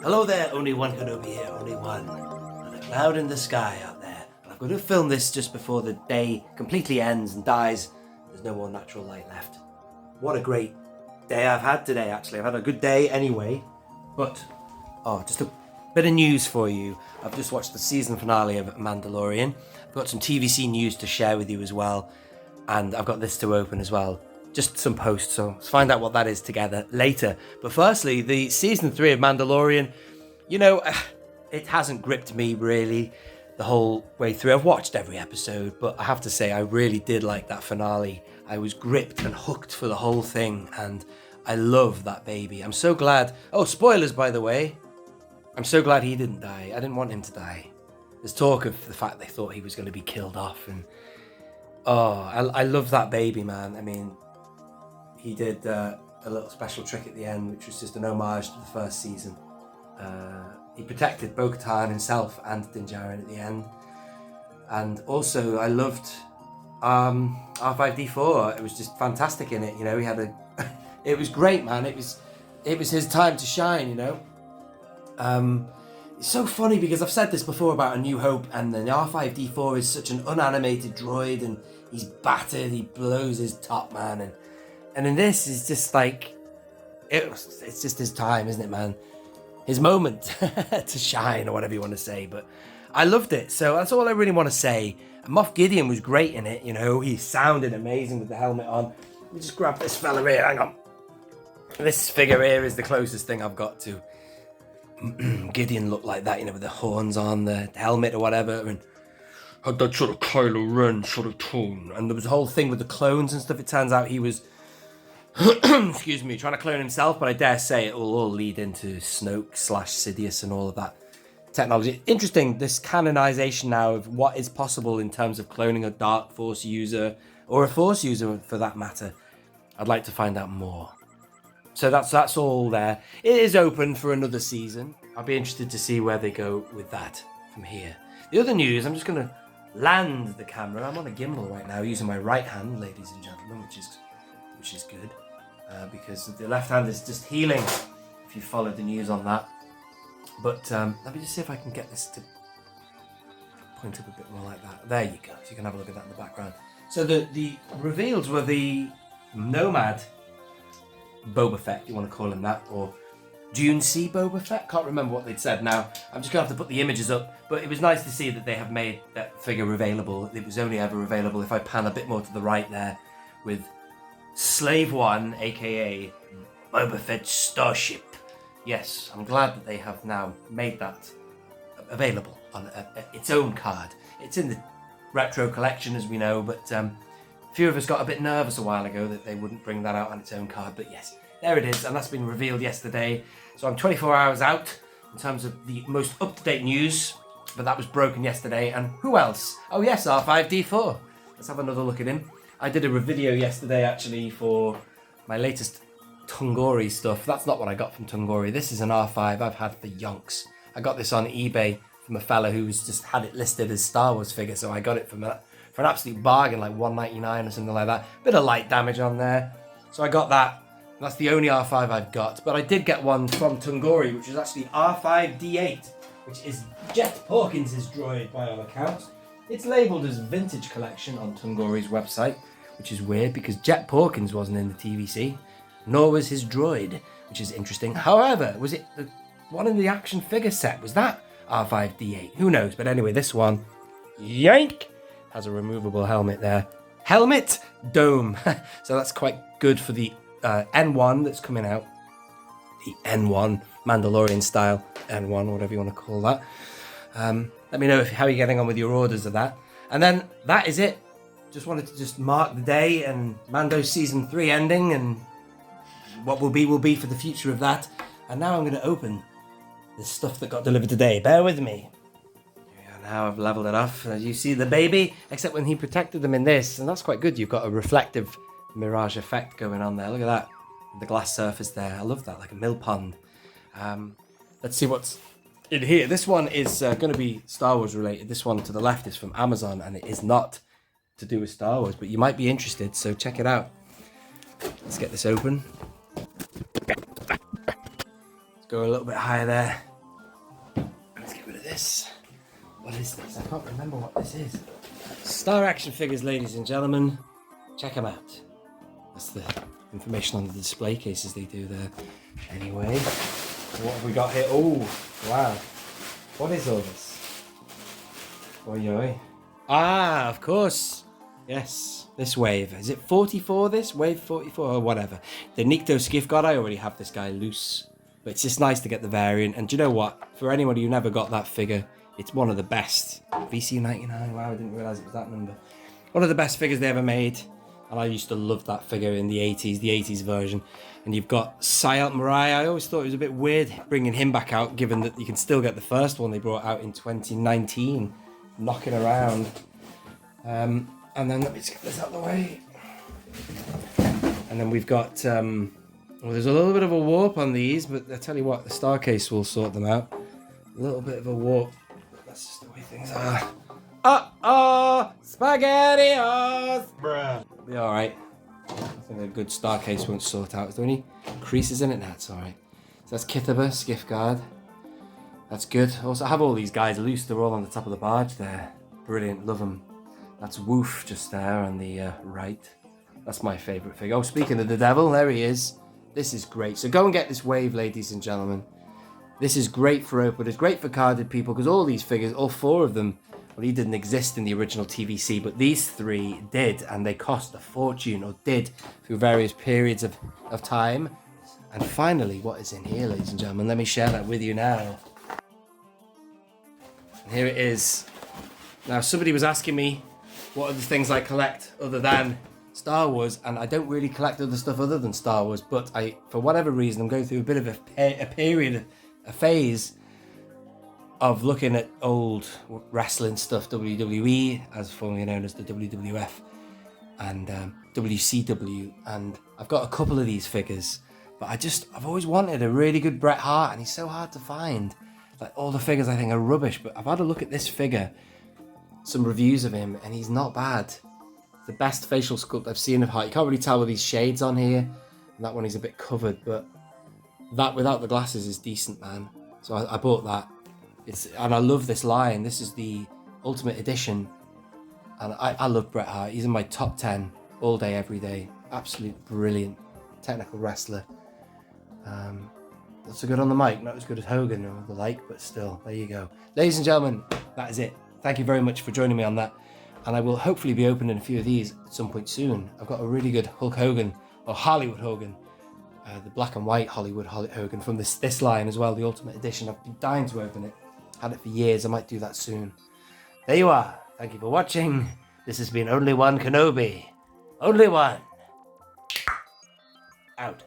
Hello there, only one Kenobi here, only one. Not a cloud in the sky out there. And I'm going to film this just before the day completely ends and dies. There's no more natural light left. What a great day I've had today, actually. I've had a good day anyway. But, just a bit of news for you. I've just watched the season finale of Mandalorian. I've got some TVC news to share with you as well. And I've got this to open as well. Just some posts, so let's find out what that is together later. But firstly, the season 3 of Mandalorian, you know, it hasn't gripped me really the whole way through. I've watched every episode, but I have to say I really did like that finale. I was gripped and hooked for the whole thing, and I love that baby. I'm so glad. Oh, spoilers, by the way. I'm so glad he didn't die. I didn't want him to die. There's talk of the fact they thought he was going to be killed off, and I love that baby, man. I mean, he did a little special trick at the end, which was just an homage to the first season. He protected Bo-Katan himself and Din Djarin at the end. And also, I loved R5D4. It was just fantastic in it, you know. He had it was great, man. It was his time to shine, you know. It's so funny because I've said this before about A New Hope, and then R5D4 is such an unanimated droid, and he's battered. He blows his top, man, and in this, is just like, it's just his time, isn't it, man? His moment to shine, or whatever you want to say. But I loved it, so that's all I really want to say. And Moff Gideon was great in it, you know. He sounded amazing with the helmet on. Let me just grab this fella here, hang on. This figure here is the closest thing I've got to Gideon looked like that, you know, with the horns on, the helmet or whatever, and had that sort of Kylo Ren sort of tone. And there was a whole thing with the clones and stuff. It turns out he was excuse me, trying to clone himself, but I dare say it will all lead into Snoke / Sidious and all of that technology. Interesting, this canonization now of what is possible in terms of cloning a Dark Force user, or a Force user for that matter. I'd like to find out more. So that's all there. It is open for another season. I'll be interested to see where they go with that from here. The other news, I'm just going to land the camera. I'm on a gimbal right now using my right hand, ladies and gentlemen, which is good. Because the left hand is just healing, if you followed the news on that. But let me just see if I can get this to point up a bit more like that. There you go, so you can have a look at that in the background. So the reveals were the Nomad Boba Fett, you want to call him that, or Dune Sea Boba Fett, can't remember what they'd said now. I'm just going to have to put the images up, but it was nice to see that they have made that figure available. It was only ever available, if I pan a bit more to the right there, with Slave One, aka Boba Fett's starship. Yes, I'm glad that they have now made that available on its own card. It's in the retro collection, as we know, but a few of us got a bit nervous a while ago that they wouldn't bring that out on its own card. But yes, there it is, and that's been revealed yesterday. So I'm 24 hours out in terms of the most up-to-date news, but that was broken yesterday. And who else? Oh yes, R5D4. Let's have another look at him. I did a video yesterday, actually, for my latest Tungori stuff. That's not what I got from Tungori. This is an R5 I've had for yonks. I got this on eBay from a fella who's just had it listed as Star Wars figure, so I got it for an absolute bargain, like $1.99 or something like that. Bit of light damage on there. So I got that. That's the only R5 I've got. But I did get one from Tungori, which is actually R5D8, which is Jet Hawkins' droid by all accounts. It's labelled as Vintage Collection on Tungori's website, which is weird because Jet Hawkins wasn't in the TVC, nor was his droid, which is interesting. However, was it the one in the action figure set? Was that R5D8? Who knows? But anyway, this one, yank, has a removable helmet there. Helmet dome. So that's quite good for the N1 that's coming out. The N1, Mandalorian style N1, whatever you want to call that. Let me know how you're getting on with your orders of that. And then that is it. Just wanted to just mark the day and Mando Season 3 ending, and what will be for the future of that. And now I'm going to open the stuff that got delivered today. Bear with me. Now I've leveled it off. You see the baby, except when he protected them in this, and that's quite good. You've got a reflective mirage effect going on there. Look at that. The glass surface there. I love that, like a mill pond. Let's see what's in here. This one is going to be Star Wars related. This one to the left is from Amazon, and it is not to do with Star Wars, but you might be interested, so check it out. Let's get this open. Let's go a little bit higher there. this? What is this? I can't remember what this is. Star action figures, ladies and gentlemen. Check them out. That's the information on the display cases they do there. Anyway, what have we got here? Oh, wow. What is all this? Oi, oi. Ah, of course. Yes, this wave. Is it 44, this? Wave 44 or whatever. The Nikto Skiff God, I already have this guy loose. But it's just nice to get the variant. And do you know what? For anybody who never got that figure, it's one of the best. VC 99, wow, I didn't realise it was that number. One of the best figures they ever made. And I used to love that figure in the 80s version. And you've got Sayalt Mariah. I always thought it was a bit weird bringing him back out, given that you can still get the first one they brought out in 2019. Knocking around. And then let me just get this out of the way. And then we've got, well, there's a little bit of a warp on these, but I tell you what, the star case will sort them out. A little bit of a warp. That's just the way things are. Uh-oh! SpaghettiOs! Bruh. Be alright. I think a good star case won't sort out. Is there any creases in it? Nah, it's alright. So that's Kithaba, Skiff Guard. That's good. Also, I have all these guys loose. They're all on the top of the barge there. Brilliant. Love them. That's Woof just there on the right. That's my favourite figure. Oh, speaking of the devil, there he is. This is great. So go and get this wave, ladies and gentlemen. This is great for openers, great for carded people, because all these figures, all four of them, well, he didn't exist in the original TVC, but these three did, and they cost a fortune, or did, through various periods of time. And finally, what is in here, ladies and gentlemen? Let me share that with you now. And here it is. Now, somebody was asking me, what are the things I collect other than Star Wars? And I don't really collect other stuff other than Star Wars, but for whatever reason, I'm going through a bit of a phase of looking at old wrestling stuff, WWE, as formerly known as the WWF, and WCW, and I've got a couple of these figures, but I've always wanted a really good Bret Hart, and he's so hard to find. Like, all the figures I think are rubbish, but I've had a look at this figure, some reviews of him, and he's not bad. The best facial sculpt I've seen of Hart. You can't really tell with these shades on here, and that one is a bit covered, but that without the glasses is decent, man. So I bought that. And I love this line. This is the Ultimate Edition, and I love Bret Hart. He's in my top 10 all day, every day. Absolute brilliant technical wrestler. Not so good on the mic, not as good as Hogan or the like, but still, there you go. Ladies and gentlemen, that is it. Thank you very much for joining me on that. And I will hopefully be opening a few of these at some point soon. I've got a really good Hulk Hogan, or Hollywood Hogan, the black and white Hollywood Hogan from this line as well, the Ultimate Edition. I've been dying to open it. Had it for years. I might do that soon. There you are. Thank you for watching. This has been Only One Kenobi. Only one. Out.